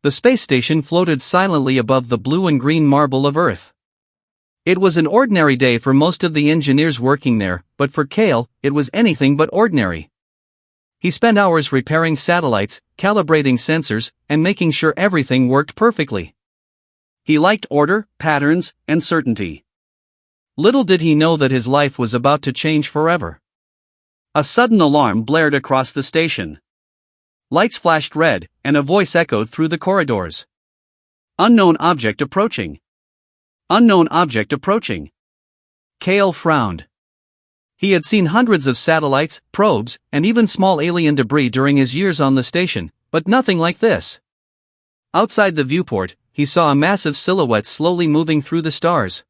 The space station floated silently above the blue and green marble of Earth. It was an ordinary day for most of the engineers working there, but for Cale, it was anything but ordinary. He spent hours repairing satellites, calibrating sensors, and making sure everything worked perfectly. He liked order, patterns, and certainty. Little did he know that his life was about to change forever. A sudden alarm blared across the station. Lights flashed red, and a voice echoed through the corridors. Unknown object approaching. Unknown object approaching. Cale frowned. He had seen hundreds of satellites, probes, and even small alien debris during his years on the station, but nothing like this. Outside the viewport, he saw a massive silhouette slowly moving through the stars.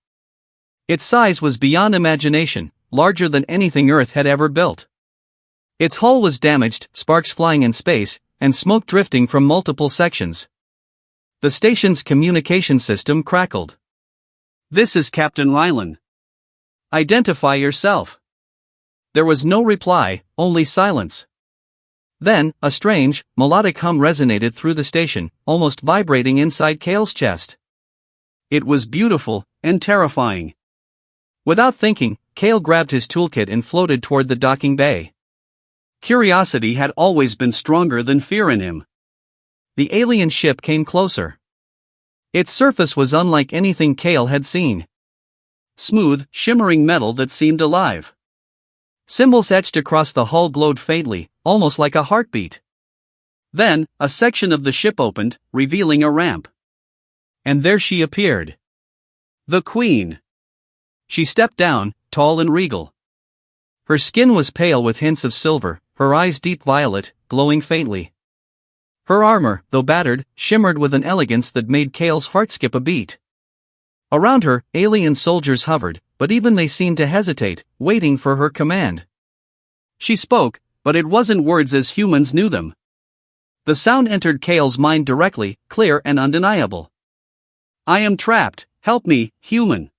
Its size was beyond imagination, larger than anything Earth had ever built. Its hull was damaged, sparks flying in space, and smoke drifting from multiple sections. The station's communication system crackled. "This is Captain Rylan. Identify yourself." There was no reply, only silence. Then, a strange, melodic hum resonated through the station, almost vibrating inside Cale's chest. It was beautiful, and terrifying. Without thinking, Cale grabbed his toolkit and floated toward the docking bay. Curiosity had always been stronger than fear in him. The alien ship came closer. Its surface was unlike anything Cale had seen. Smooth, shimmering metal that seemed alive. Symbols etched across the hull glowed faintly, almost like a heartbeat. Then, a section of the ship opened, revealing a ramp. And there she appeared. The Queen. She stepped down, tall and regal. Her skin was pale with hints of silver, her eyes deep violet, glowing faintly. Her armor, though battered, shimmered with an elegance that made Cale's heart skip a beat. Around her, alien soldiers hovered, but even they seemed to hesitate, waiting for her command. She spoke, but it wasn't words as humans knew them. The sound entered Cale's mind directly, clear and undeniable. "I am trapped, help me, human."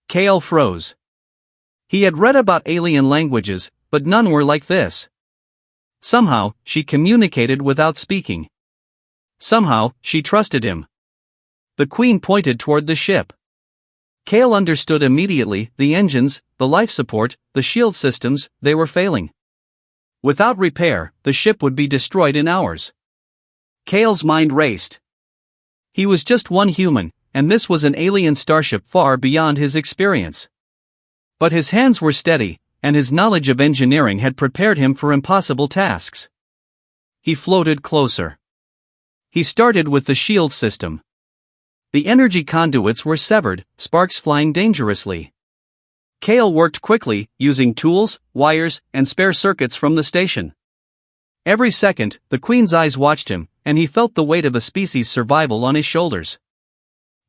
Cale froze. He had read about alien languages, but none were like this. Somehow, she communicated without speaking. Somehow, she trusted him. The Queen pointed toward the ship. Cale understood immediately: the engines, the life support, the shield systems, they were failing. Without repair, the ship would be destroyed in hours. Cale's mind raced. He was just one human, and this was an alien starship far beyond his experience. But his hands were steady, and his knowledge of engineering had prepared him for impossible tasks. He floated closer. He started with the shield system. The energy conduits were severed, sparks flying dangerously. Cale worked quickly, using tools, wires, and spare circuits from the station. Every second, the Queen's eyes watched him, and he felt the weight of a species' survival on his shoulders.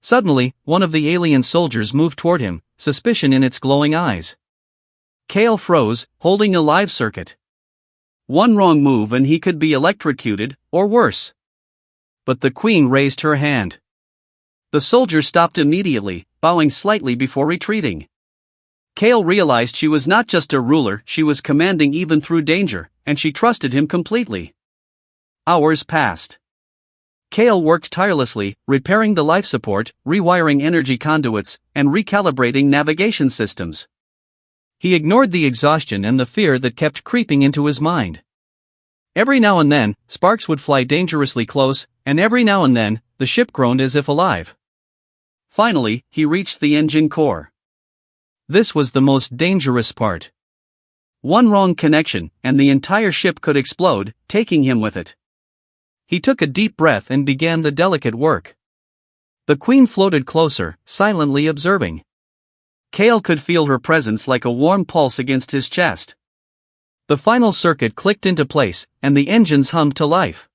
Suddenly, one of the alien soldiers moved toward him, suspicion in its glowing eyes. Cale froze, holding a live circuit. One wrong move and he could be electrocuted, or worse. But the Queen raised her hand. The soldier stopped immediately, bowing slightly before retreating. Cale realized she was not just a ruler, she was commanding even through danger, and she trusted him completely. Hours passed. Cale worked tirelessly, repairing the life support, rewiring energy conduits, and recalibrating navigation systems. He ignored the exhaustion and the fear that kept creeping into his mind. Every now and then, sparks would fly dangerously close, and every now and then, the ship groaned as if alive. Finally, he reached the engine core. This was the most dangerous part. One wrong connection, and the entire ship could explode, taking him with it. He took a deep breath and began the delicate work. The Queen floated closer, silently observing. Cale could feel her presence like a warm pulse against his chest. The final circuit clicked into place, and the engines hummed to life.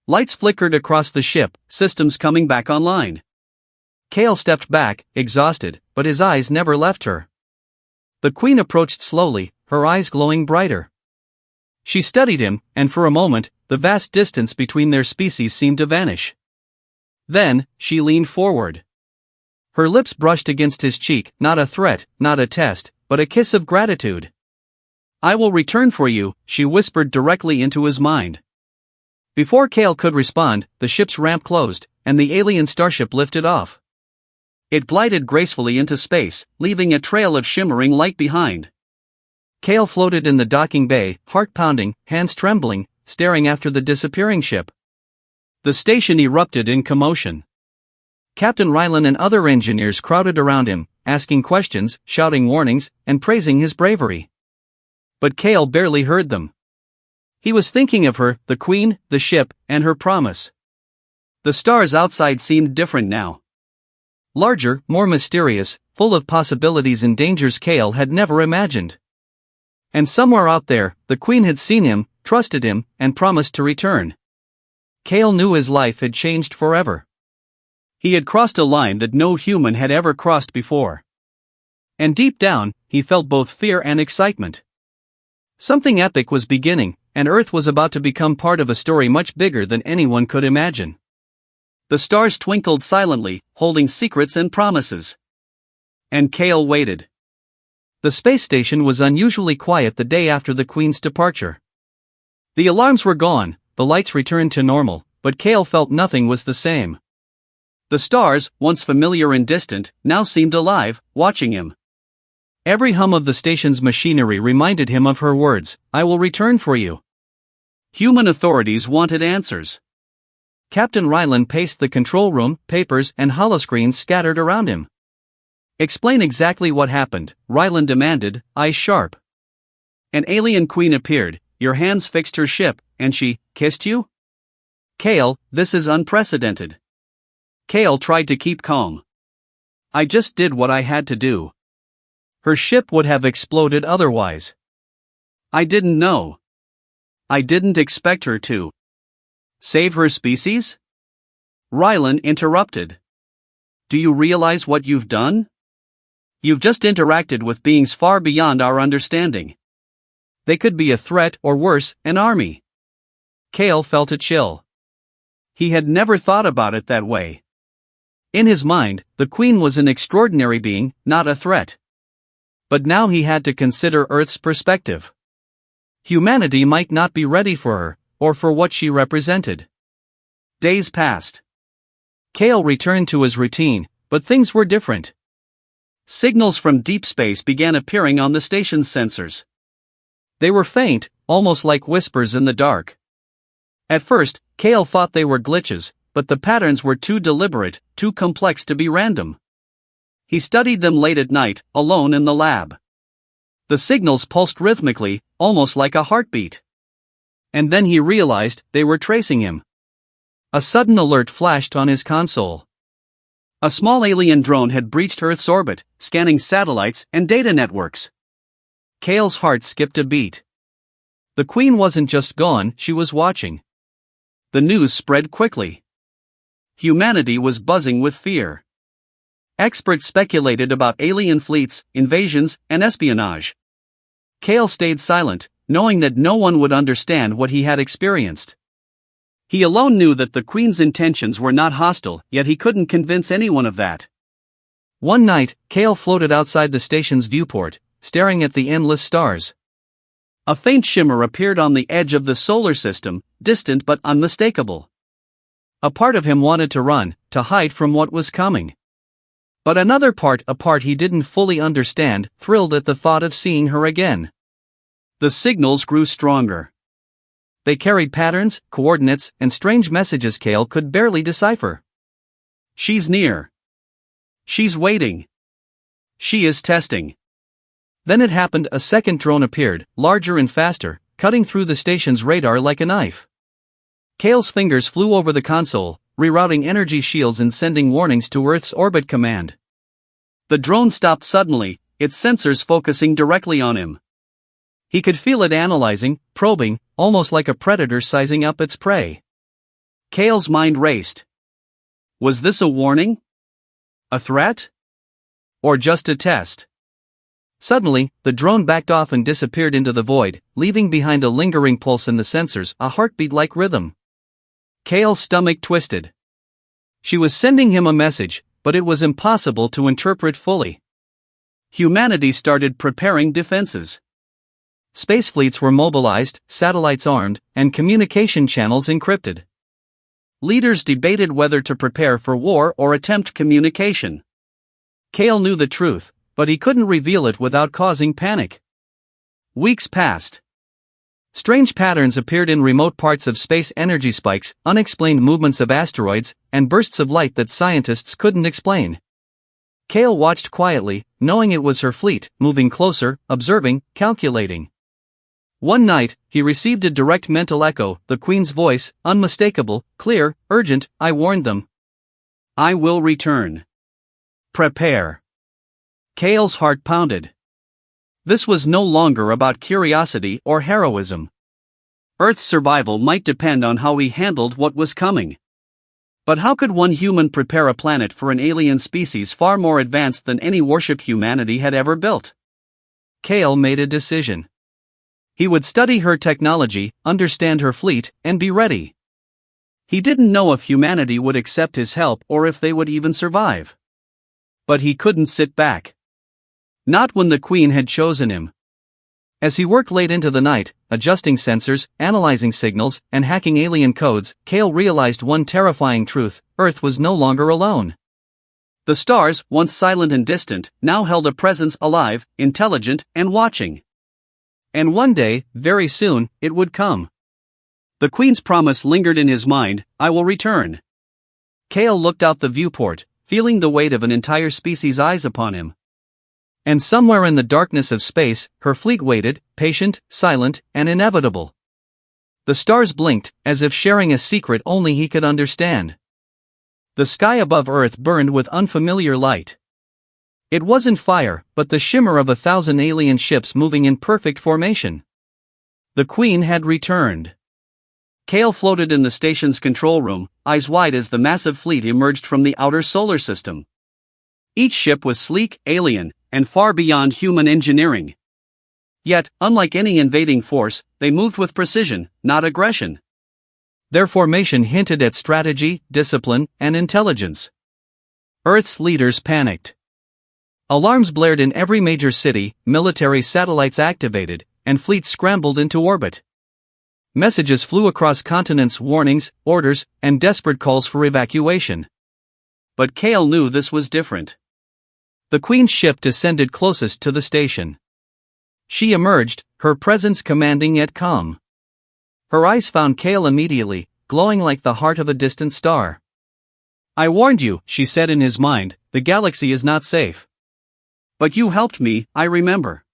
Lights flickered across the ship, systems coming back online. Cale stepped back, exhausted, but his eyes never left her. The Queen approached slowly, her eyes glowing brighter. She studied him, and for a moment, the vast distance between their species seemed to vanish. Then, she leaned forward. Her lips brushed against his cheek, not a threat, not a test, but a kiss of gratitude. "I will return for you," she whispered directly into his mind. Before Kale could respond, the ship's ramp closed, and the alien starship lifted off. It glided gracefully into space, leaving a trail of shimmering light behind. Kale floated in the docking bay, heart pounding, hands trembling, staring after the disappearing ship. The station erupted in commotion. Captain Rylan and other engineers crowded around him, asking questions, shouting warnings, and praising his bravery. But Kale barely heard them. He was thinking of her, the Queen, the ship, and her promise. The stars outside seemed different now. Larger, more mysterious, full of possibilities and dangers Kale had never imagined. And somewhere out there, the Queen had seen him, trusted him, and promised to return. Kale knew his life had changed forever. He had crossed a line that no human had ever crossed before. And deep down, he felt both fear and excitement. Something epic was beginning, and Earth was about to become part of a story much bigger than anyone could imagine. The stars twinkled silently, holding secrets and promises. And Kale waited. The space station was unusually quiet the day after the Queen's departure. The alarms were gone, the lights returned to normal, but Kale felt nothing was the same. The stars, once familiar and distant, now seemed alive, watching him. Every hum of the station's machinery reminded him of her words, "I will return for you." Human authorities wanted answers. Captain Rylan paced the control room, papers and holoscreens scattered around him. "Explain exactly what happened," Rylan demanded, eyes sharp. An alien queen appeared, your hands fixed her ship, and she kissed you? Kale, this is unprecedented. Kale tried to keep calm. I just did what I had to do. Her ship would have exploded otherwise. I didn't know. I didn't expect her to. Save her species? Rylan interrupted. Do you realize what you've done? You've just interacted with beings far beyond our understanding. They could be a threat or worse, an army. Kale felt a chill. He had never thought about it that way. In his mind, the Queen was an extraordinary being, not a threat. But now he had to consider Earth's perspective. Humanity might not be ready for her, or for what she represented. Days passed. Kale returned to his routine, but things were different. Signals from deep space began appearing on the station's sensors. They were faint, almost like whispers in the dark. At first, Kale thought they were glitches, but the patterns were too deliberate, too complex to be random. He studied them late at night, alone in the lab. The signals pulsed rhythmically, almost like a heartbeat. And then he realized they were tracing him. A sudden alert flashed on his console. A small alien drone had breached Earth's orbit, scanning satellites and data networks. Kale's heart skipped a beat. The Queen wasn't just gone, she was watching. The news spread quickly. Humanity was buzzing with fear. Experts speculated about alien fleets, invasions, and espionage. Kale stayed silent, knowing that no one would understand what he had experienced. He alone knew that the Queen's intentions were not hostile, yet he couldn't convince anyone of that. One night, Kale floated outside the station's viewport, staring at the endless stars. A faint shimmer appeared on the edge of the solar system, distant but unmistakable. A part of him wanted to run, to hide from what was coming. But another part, a part he didn't fully understand, thrilled at the thought of seeing her again. The signals grew stronger. They carried patterns, coordinates, and strange messages Kale could barely decipher. She's near. She's waiting. She is testing. Then it happened, a second drone appeared, larger and faster, cutting through the station's radar like a knife. Kale's fingers flew over the console, rerouting energy shields and sending warnings to Earth's orbit command. The drone stopped suddenly, its sensors focusing directly on him. He could feel it analyzing, probing, almost like a predator sizing up its prey. Kale's mind raced. Was this a warning? A threat? Or just a test? Suddenly, the drone backed off and disappeared into the void, leaving behind a lingering pulse in the sensors, a heartbeat-like rhythm. Kale's stomach twisted. She was sending him a message, but it was impossible to interpret fully. Humanity started preparing defenses. Space fleets were mobilized, satellites armed, and communication channels encrypted. Leaders debated whether to prepare for war or attempt communication. Kale knew the truth, but he couldn't reveal it without causing panic. Weeks passed. Strange patterns appeared in remote parts of space: energy spikes, unexplained movements of asteroids, and bursts of light that scientists couldn't explain. Kale watched quietly, knowing it was her fleet, moving closer, observing, calculating. One night, he received a direct mental echo, the Queen's voice, unmistakable, clear, urgent. "I warned them. I will return. Prepare." Kale's heart pounded. This was no longer about curiosity or heroism. Earth's survival might depend on how he handled what was coming. But how could one human prepare a planet for an alien species far more advanced than any warship humanity had ever built? Kale made a decision. He would study her technology, understand her fleet, and be ready. He didn't know if humanity would accept his help or if they would even survive. But he couldn't sit back. Not when the Queen had chosen him. As he worked late into the night, adjusting sensors, analyzing signals, and hacking alien codes, Kale realized one terrifying truth: Earth was no longer alone. The stars, once silent and distant, now held a presence, alive, intelligent, and watching. And one day, very soon, it would come. The Queen's promise lingered in his mind: "I will return." Kale looked out the viewport, feeling the weight of an entire species' eyes upon him. And somewhere in the darkness of space, her fleet waited, patient, silent, and inevitable. The stars blinked, as if sharing a secret only he could understand. The sky above Earth burned with unfamiliar light. It wasn't fire, but the shimmer of 1,000 alien ships moving in perfect formation. The Queen had returned. Kale floated in the station's control room, eyes wide as the massive fleet emerged from the outer solar system. Each ship was sleek, alien, and far beyond human engineering. Yet, unlike any invading force, they moved with precision, not aggression. Their formation hinted at strategy, discipline, and intelligence. Earth's leaders panicked. Alarms blared in every major city, military satellites activated, and fleets scrambled into orbit. Messages flew across continents: warnings, orders, and desperate calls for evacuation. But Kale knew this was different. The Queen's ship descended closest to the station. She emerged, her presence commanding yet calm. Her eyes found Kale immediately, glowing like the heart of a distant star. "I warned you," she said in his mind, "the galaxy is not safe. But you helped me, I remember."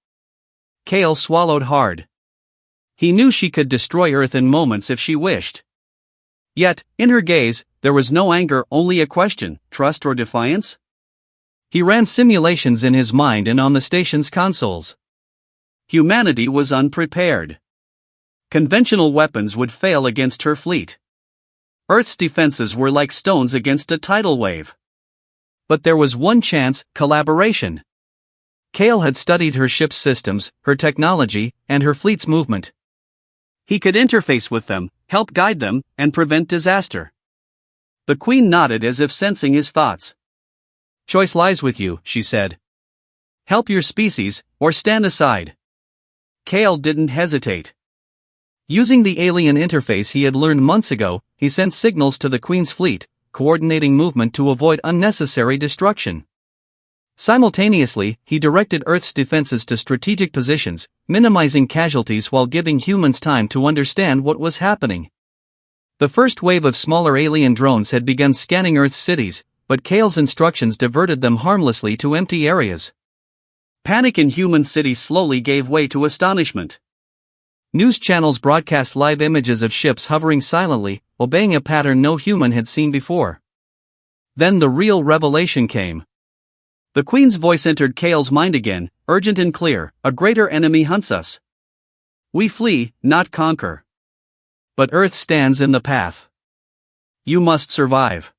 Kale swallowed hard. He knew she could destroy Earth in moments if she wished. Yet, in her gaze, there was no anger, only a question: trust or defiance? He ran simulations in his mind and on the station's consoles. Humanity was unprepared. Conventional weapons would fail against her fleet. Earth's defenses were like stones against a tidal wave. But there was one chance: collaboration. Kale had studied her ship's systems, her technology, and her fleet's movement. He could interface with them, help guide them, and prevent disaster. The Queen nodded as if sensing his thoughts. "Choice lies with you," she said. "Help your species, or stand aside." Kale didn't hesitate. Using the alien interface he had learned months ago, he sent signals to the Queen's fleet, coordinating movement to avoid unnecessary destruction. Simultaneously, he directed Earth's defenses to strategic positions, minimizing casualties while giving humans time to understand what was happening. The first wave of smaller alien drones had begun scanning Earth's cities, but Kale's instructions diverted them harmlessly to empty areas. Panic in human cities slowly gave way to astonishment. News channels broadcast live images of ships hovering silently, obeying a pattern no human had seen before. Then the real revelation came. The Queen's voice entered Kale's mind again, urgent and clear: "A greater enemy hunts us. We flee, not conquer. But Earth stands in the path. You must survive."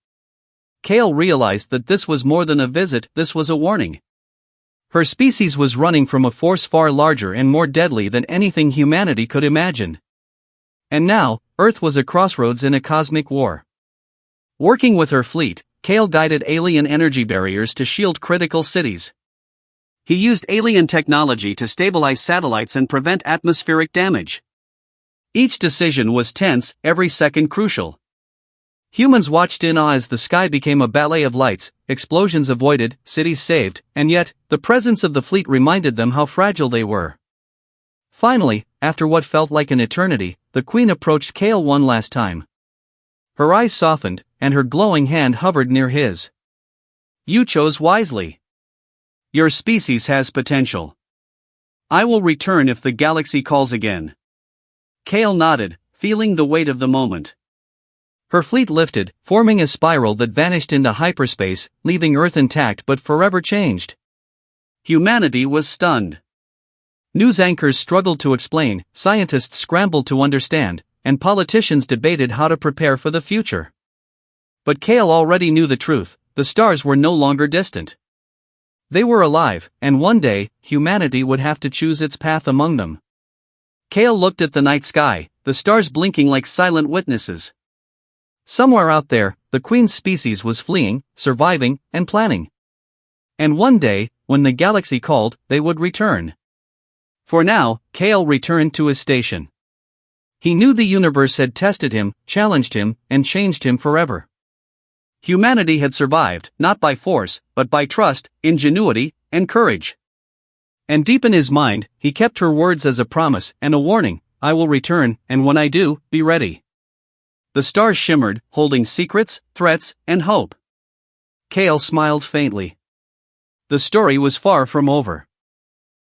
Kale realized that this was more than a visit, this was a warning. Her species was running from a force far larger and more deadly than anything humanity could imagine. And now, Earth was a crossroads in a cosmic war. Working with her fleet, Kale guided alien energy barriers to shield critical cities. He used alien technology to stabilize satellites and prevent atmospheric damage. Each decision was tense, every second crucial. Humans watched in awe as the sky became a ballet of lights, explosions avoided, cities saved, and yet, the presence of the fleet reminded them how fragile they were. Finally, after what felt like an eternity, the Queen approached Kale one last time. Her eyes softened, and her glowing hand hovered near his. "You chose wisely. Your species has potential. I will return if the galaxy calls again." Kale nodded, feeling the weight of the moment. Her fleet lifted, forming a spiral that vanished into hyperspace, leaving Earth intact but forever changed. Humanity was stunned. News anchors struggled to explain, scientists scrambled to understand, and politicians debated how to prepare for the future. But Kale already knew the truth: the stars were no longer distant. They were alive, and one day, humanity would have to choose its path among them. Kale looked at the night sky, the stars blinking like silent witnesses. Somewhere out there, the Queen's species was fleeing, surviving, and planning. And one day, when the galaxy called, they would return. For now, Kale returned to his station. He knew the universe had tested him, challenged him, and changed him forever. Humanity had survived, not by force, but by trust, ingenuity, and courage. And deep in his mind, he kept her words as a promise and a warning: "I will return, and when I do, be ready." The stars shimmered, holding secrets, threats, and hope. Kale smiled faintly. The story was far from over.